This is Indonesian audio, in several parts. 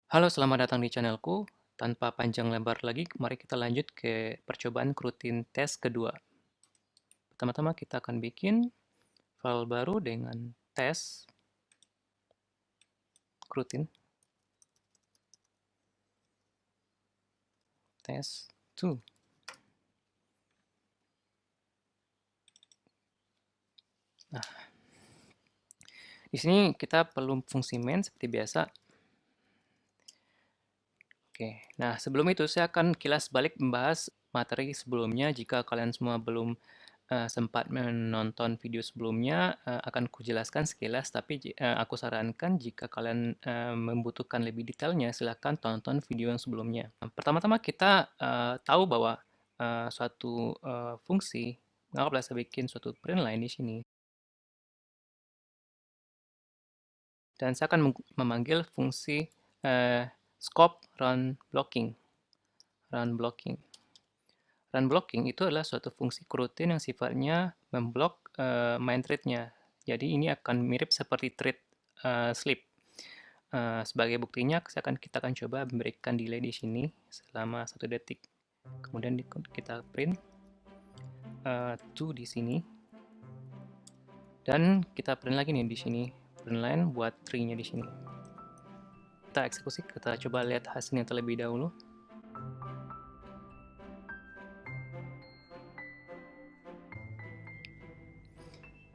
Halo, selamat datang di channelku. Tanpa panjang lebar lagi, mari kita lanjut ke percobaan crutin tes kedua. Pertama-tama kita akan bikin file baru dengan tes crutin tes 2. Nah, di sini kita perlu fungsi main seperti biasa. Oke, nah sebelum itu saya akan kilas balik membahas materi sebelumnya. Jika kalian semua belum sempat menonton video sebelumnya, akan kujelaskan sekilas, tapi aku sarankan jika kalian membutuhkan lebih detailnya, silahkan tonton video yang sebelumnya. Pertama-tama kita tahu bahwa suatu fungsi, anggaplah saya bikin suatu print line di sini, dan saya akan memanggil fungsi scope run blocking. Run blocking. Run blocking itu adalah suatu fungsi coroutine yang sifatnya memblok main thread-nya. Jadi ini akan mirip seperti thread sleep. Sebagai buktinya, kita akan coba memberikan delay di sini selama 1 detik. Kemudian kita print to di sini. Dan kita print lagi nih di sini. Print line buat tree-nya di sini. Kita eksekusi, kita coba lihat hasilnya terlebih dahulu.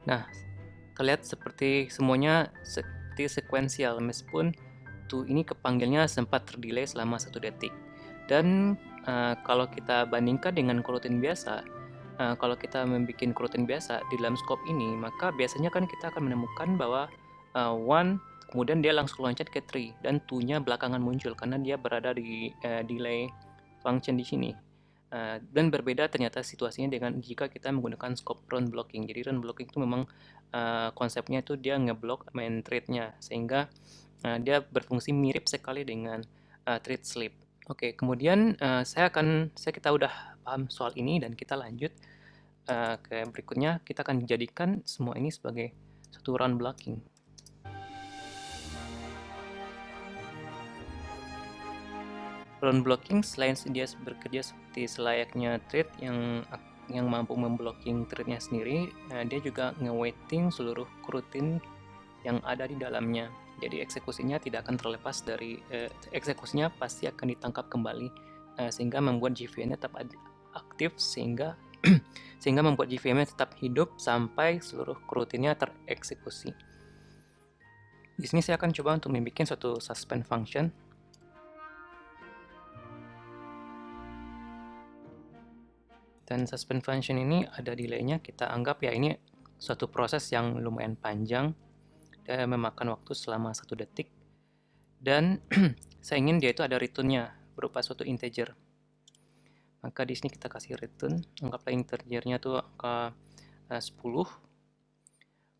Nah, terlihat seperti semuanya seperti sekuensial, meskipun ini kepanggilnya sempat terdelay selama 1 detik. Dan kalau kita bandingkan dengan coroutine biasa, kalau kita membuat coroutine biasa di dalam scope ini, maka biasanya kan kita akan menemukan bahwa one kemudian dia langsung loncat ke tree, dan two-nya belakangan muncul karena dia berada di delay function di sini. Dan berbeda ternyata situasinya dengan jika kita menggunakan scope run blocking. Jadi run blocking itu memang konsepnya itu dia ngeblok main thread-nya, sehingga dia berfungsi mirip sekali dengan thread sleep. Oke, kemudian kita udah paham soal ini, dan kita lanjut ke berikutnya. Kita akan jadikan semua ini sebagai satu run blocking. Run blocking selain dia bekerja seperti selayaknya thread yang mampu memblocking threadnya sendiri, dia juga nge-waiting seluruh coroutine yang ada di dalamnya. Jadi eksekusinya tidak akan terlepas dari eksekusinya pasti akan ditangkap kembali, sehingga membuat JVM-nya tetap aktif, sehingga sehingga membuat JVM-nya tetap hidup sampai seluruh coroutine-nya tereksekusi. Di sini saya akan coba untuk membuat suatu suspend function. Dan suspend function ini ada delay-nya, kita anggap ya ini suatu proses yang lumayan panjang, memakan waktu selama 1 detik, dan saya ingin dia itu ada return-nya berupa suatu integer. Maka di sini kita kasih return, anggaplah integernya tuh angka 10.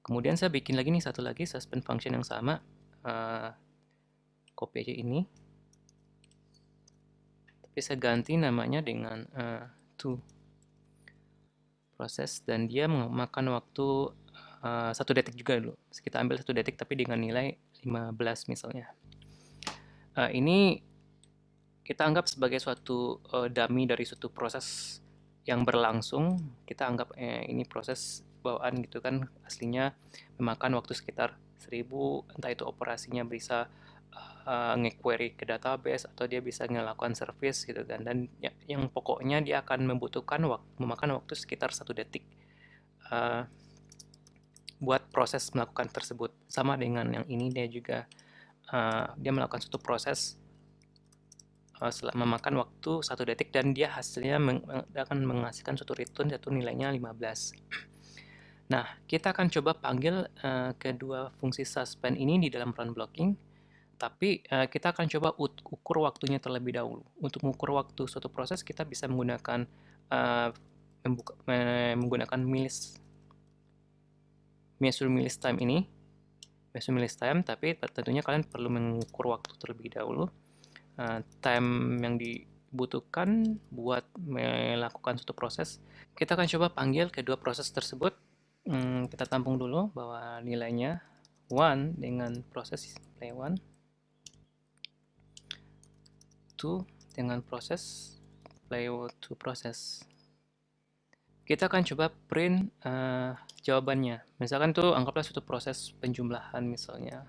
Kemudian saya bikin lagi nih satu lagi suspend function yang sama, copy aja ini, tapi saya ganti namanya dengan to proses, dan dia memakan waktu 1 detik juga dulu. Kita ambil 1 detik tapi dengan nilai 15 misalnya. Ini kita anggap sebagai suatu dummy dari suatu proses yang berlangsung. Kita anggap ini proses bawaan gitu kan, aslinya memakan waktu sekitar 1000, entah itu operasinya bisa nge-query ke database atau dia bisa melakukan service gitu kan, dan yang pokoknya dia akan memakan waktu sekitar 1 detik buat proses melakukan tersebut. Sama dengan yang ini, dia juga dia melakukan suatu proses memakan waktu 1 detik, dan dia hasilnya akan menghasilkan suatu return yaitu nilainya 15. Nah, kita akan coba panggil kedua fungsi suspend ini di dalam run blocking, tapi kita akan coba ukur waktunya terlebih dahulu. Untuk mengukur waktu suatu proses, kita bisa menggunakan measure milis time ini, tapi tentunya kalian perlu mengukur waktu terlebih dahulu. Time yang dibutuhkan buat melakukan suatu proses. Kita akan coba panggil kedua proses tersebut. Kita tampung dulu bahwa nilainya 1 dengan proses play 1. waktu dengan proses play to process. Kita akan coba print jawabannya. Misalkan tuh anggaplah suatu proses penjumlahan misalnya.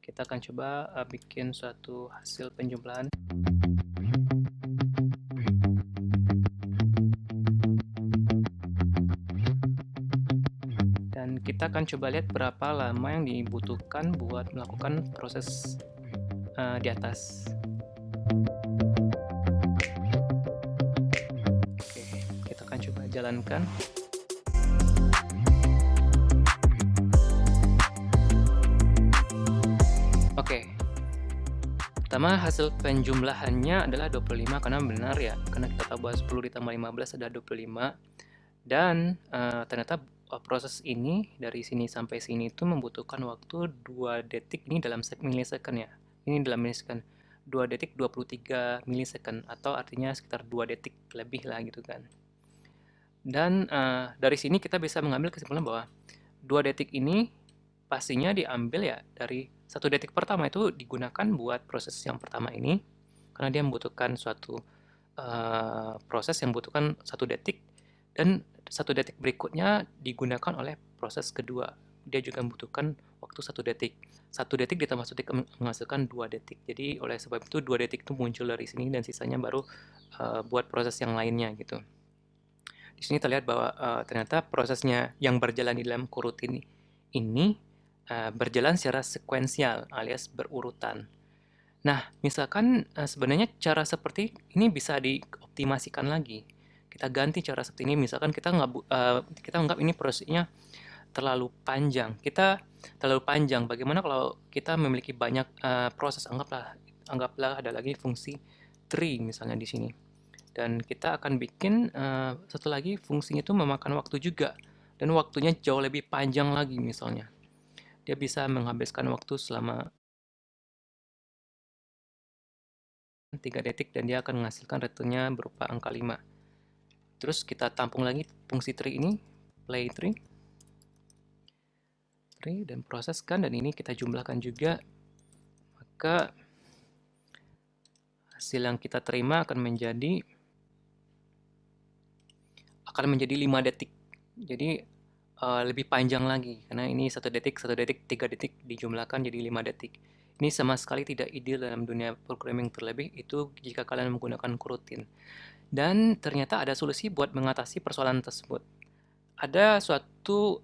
Kita akan coba bikin suatu hasil penjumlahan. Dan kita akan coba lihat berapa lama yang dibutuhkan buat melakukan proses di atas. Oke, kita akan coba jalankan. Oke, pertama hasil penjumlahannya adalah 25 karena benar ya, karena kita tahu bahwa 10 ditambah 15 ada 25. Dan ternyata proses ini dari sini sampai sini itu membutuhkan waktu 2 detik ini dalam milisecond ya. Ini dalam milisecond. 2 detik 23 milisecond atau artinya sekitar 2 detik lebih lah gitu kan. Dan dari sini kita bisa mengambil kesimpulan bahwa 2 detik ini pastinya diambil ya dari 1 detik pertama itu digunakan buat proses yang pertama ini karena dia membutuhkan suatu proses yang membutuhkan 1 detik, dan 1 detik berikutnya digunakan oleh proses kedua. Dia juga membutuhkan waktu 1 detik. 1 detik ditambah 1 detik menghasilkan 2 detik. Jadi oleh sebab itu 2 detik itu muncul dari sini dan sisanya baru buat proses yang lainnya gitu. Di sini terlihat bahwa ternyata prosesnya yang berjalan di dalam coroutine ini berjalan secara sekuensial alias berurutan. Nah, misalkan sebenarnya cara seperti ini bisa dioptimasikan lagi. Kita ganti cara seperti ini, misalkan kita anggap ini prosesnya terlalu panjang. Bagaimana kalau kita memiliki banyak proses? Anggaplah ada lagi fungsi tree misalnya di sini. Dan kita akan bikin satu lagi fungsinya itu memakan waktu juga. Dan waktunya jauh lebih panjang lagi misalnya. Dia bisa menghabiskan waktu selama 3 detik dan dia akan menghasilkan returnnya berupa angka 5. Terus kita tampung lagi fungsi tree ini, play tree, dan proseskan, dan ini kita jumlahkan juga. Maka hasil yang kita terima akan menjadi 5 detik. Jadi lebih panjang lagi karena ini 1 detik, 1 detik, 3 detik dijumlahkan jadi 5 detik. Ini sama sekali tidak ideal dalam dunia programming, terlebih itu jika kalian menggunakan coroutine. Dan ternyata ada solusi buat mengatasi persoalan tersebut. Ada suatu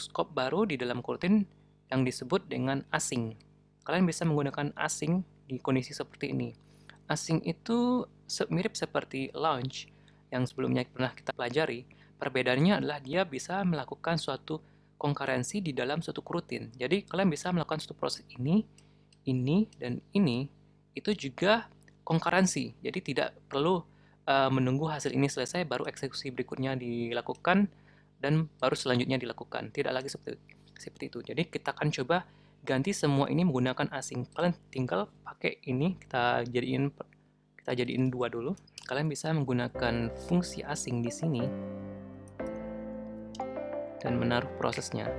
scope baru di dalam coroutine yang disebut dengan async. Kalian bisa menggunakan async di kondisi seperti ini. Async itu mirip seperti launch yang sebelumnya pernah kita pelajari. Perbedaannya adalah dia bisa melakukan suatu konkurensi di dalam suatu coroutine. Jadi kalian bisa melakukan suatu proses ini, dan ini itu juga konkurensi. Jadi tidak perlu menunggu hasil ini selesai baru eksekusi berikutnya dilakukan dan baru selanjutnya dilakukan. Tidak lagi seperti itu. Jadi kita akan coba ganti semua ini menggunakan async. Kalian tinggal pakai ini, kita jadiin 2 dulu. Kalian bisa menggunakan fungsi async di sini dan menaruh prosesnya.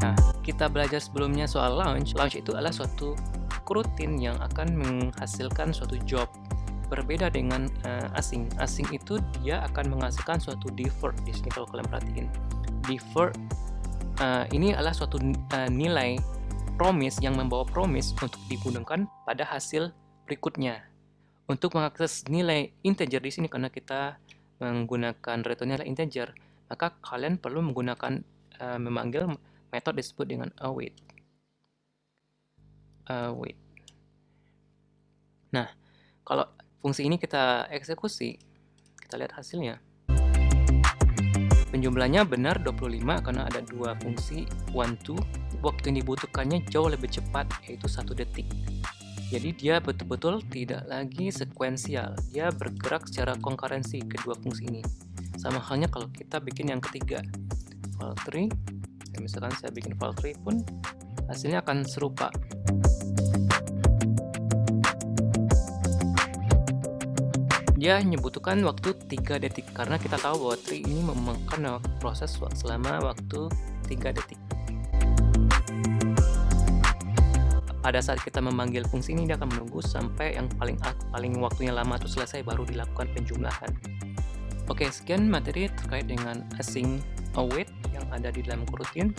Nah, kita belajar sebelumnya soal launch. Launch itu adalah suatu coroutine yang akan menghasilkan suatu job. Berbeda dengan async. Async itu dia akan menghasilkan suatu deferred di sini kalau kalian perhatiin. Deferred ini adalah suatu nilai promise yang membawa promise untuk digunakan pada hasil berikutnya. Untuk mengakses nilai integer di sini karena kita menggunakan returnnya adalah integer, maka kalian perlu menggunakan memanggil metode disebut dengan await. Nah, kalau fungsi ini kita eksekusi, kita lihat hasilnya. Penjumlahnya benar 25 karena ada 2 fungsi 1, 2. Waktu yang dibutuhkannya jauh lebih cepat, yaitu 1 detik. Jadi dia betul-betul tidak lagi sekuensial. Dia bergerak secara konkurensi kedua fungsi ini. Sama halnya kalau kita bikin yang ketiga, file tree. Misalkan saya bikin file tree pun hasilnya akan serupa. Dia membutuhkan waktu 3 detik karena kita tahu bahwa tree ini memakan proses selama waktu 3 detik. Pada saat kita memanggil fungsi ini, dia akan menunggu sampai yang paling waktunya lama itu selesai baru dilakukan penjumlahan. Oke, sekian materi terkait dengan async await yang ada di dalam coroutine.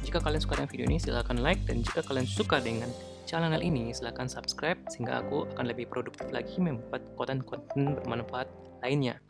Jika kalian suka dengan video ini, silahkan like, dan jika kalian suka dengan channel ini, silahkan subscribe sehingga aku akan lebih produktif lagi membuat konten-konten bermanfaat lainnya.